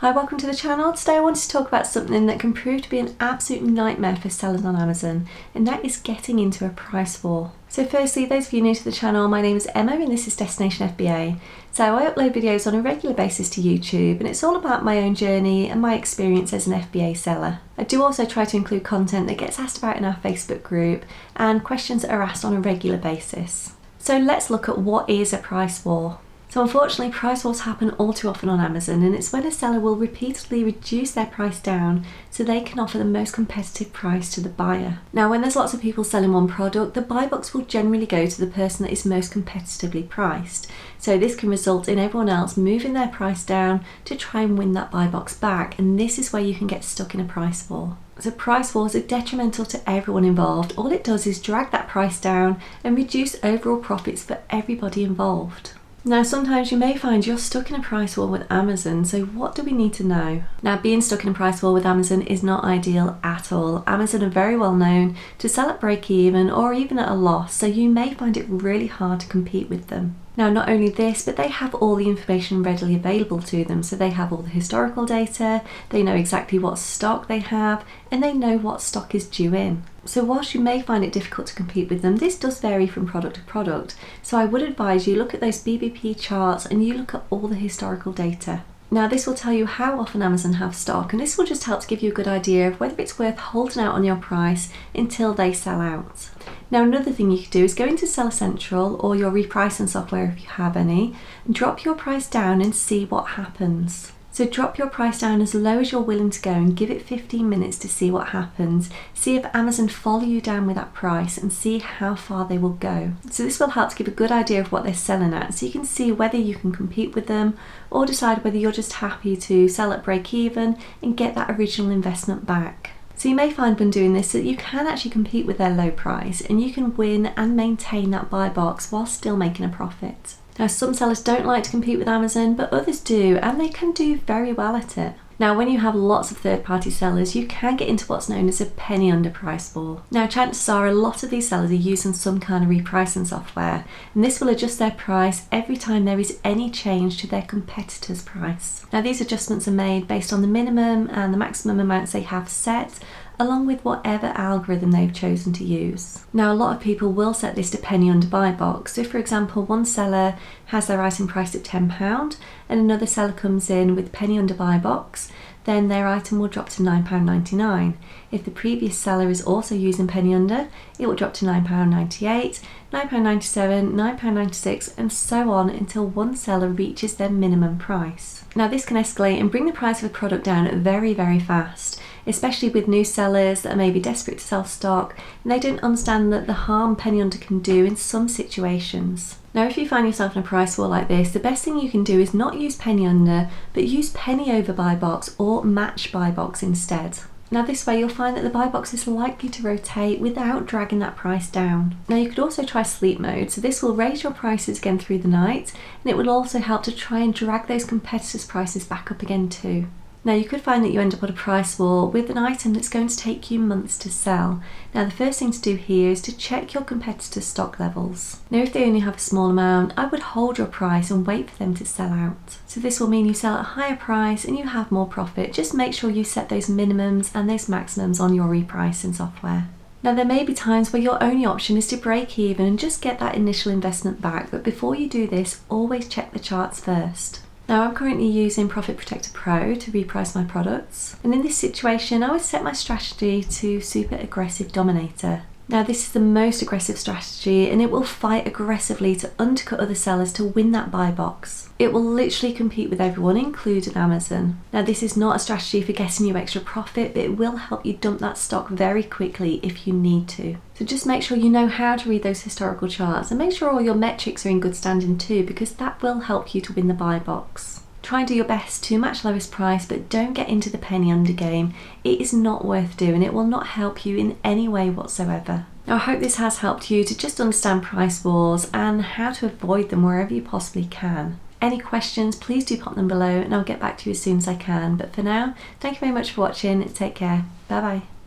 Hi, welcome to the channel. Today I wanted to talk about something that can prove to be an absolute nightmare for sellers on Amazon, and that is getting into a price war. So firstly, those of you new to the channel, my name is Emma and this is Destination FBA. So I upload videos on a regular basis to YouTube, and it's all about my own journey and my experience as an FBA seller. I do also try to include content that gets asked about in our Facebook group and questions that are asked on a regular basis. So let's look at what is a price war. So unfortunately, price wars happen all too often on Amazon, and it's when a seller will repeatedly reduce their price down so they can offer the most competitive price to the buyer. Now, when there's lots of people selling one product, the buy box will generally go to the person that is most competitively priced. So this can result in everyone else moving their price down to try and win that buy box back, and this is where you can get stuck in a price war. So price wars are detrimental to everyone involved. All it does is drag that price down and reduce overall profits for everybody involved. Now, sometimes you may find you're stuck in a price war with Amazon, so what do we need to know? Now, being stuck in a price war with Amazon is not ideal at all. Amazon are very well known to sell at break even or even at a loss, so you may find it really hard to compete with them. Now, not only this, but they have all the information readily available to them. So they have all the historical data, they know exactly what stock they have, and they know what stock is due in. So whilst you may find it difficult to compete with them, this does vary from product to product. So I would advise you look at those BBP charts and you look at all the historical data. Now, this will tell you how often Amazon have stock, and this will just help to give you a good idea of whether it's worth holding out on your price until they sell out. Now, another thing you could do is go into Seller Central or your repricing software if you have any, and drop your price down and see what happens. So drop your price down as low as you're willing to go and give it 15 minutes to see what happens. See if Amazon follow you down with that price and see how far they will go. So this will help to give a good idea of what they're selling at, so you can see whether you can compete with them or decide whether you're just happy to sell at break even and get that original investment back. So you may find when doing this that you can actually compete with their low price and you can win and maintain that buy box while still making a profit. Now, some sellers don't like to compete with Amazon, but others do, and they can do very well at it. Now, when you have lots of third-party sellers, you can get into what's known as a penny under price war. Now, chances are a lot of these sellers are using some kind of repricing software, and this will adjust their price every time there is any change to their competitor's price. Now, these adjustments are made based on the minimum and the maximum amounts they have set, along with whatever algorithm they've chosen to use. Now, a lot of people will set this to penny under buy box. So for example, one seller has their item priced at £10 and another seller comes in with penny under buy box, then their item will drop to £9.99. If the previous seller is also using penny under, it will drop to £9.98, £9.97, £9.96, and so on until one seller reaches their minimum price. Now, this can escalate and bring the price of a product down very, very fast, especially with new sellers that are maybe desperate to sell stock and they don't understand that the harm penny under can do in some situations. Now, if you find yourself in a price war like this, the best thing you can do is not use penny under, but use penny over buy box or match buy box instead. Now, this way you'll find that the buy box is likely to rotate without dragging that price down. Now, you could also try sleep mode, so this will raise your prices again through the night, and it will also help to try and drag those competitors' prices back up again too. Now, you could find that you end up on a price war with an item that's going to take you months to sell. Now, the first thing to do here is to check your competitors' stock levels. Now, if they only have a small amount, I would hold your price and wait for them to sell out. So this will mean you sell at a higher price and you have more profit. Just make sure you set those minimums and those maximums on your repricing software. Now, there may be times where your only option is to break even and just get that initial investment back, but before you do this, always check the charts first. Now, I'm currently using Profit Protector Pro to reprice my products, and in this situation I would set my strategy to Super Aggressive Dominator. Now, this is the most aggressive strategy and it will fight aggressively to undercut other sellers to win that buy box. It will literally compete with everyone, including Amazon. Now, this is not a strategy for getting you extra profit, but it will help you dump that stock very quickly if you need to. So just make sure you know how to read those historical charts and make sure all your metrics are in good standing too, because that will help you to win the buy box. Try and do your best to match lowest price, but don't get into the penny under game. It is not worth doing. It will not help you in any way whatsoever. Now, I hope this has helped you to just understand price wars and how to avoid them wherever you possibly can. Any questions, please do pop them below and I'll get back to you as soon as I can. But for now, thank you very much for watching. Take care. Bye bye.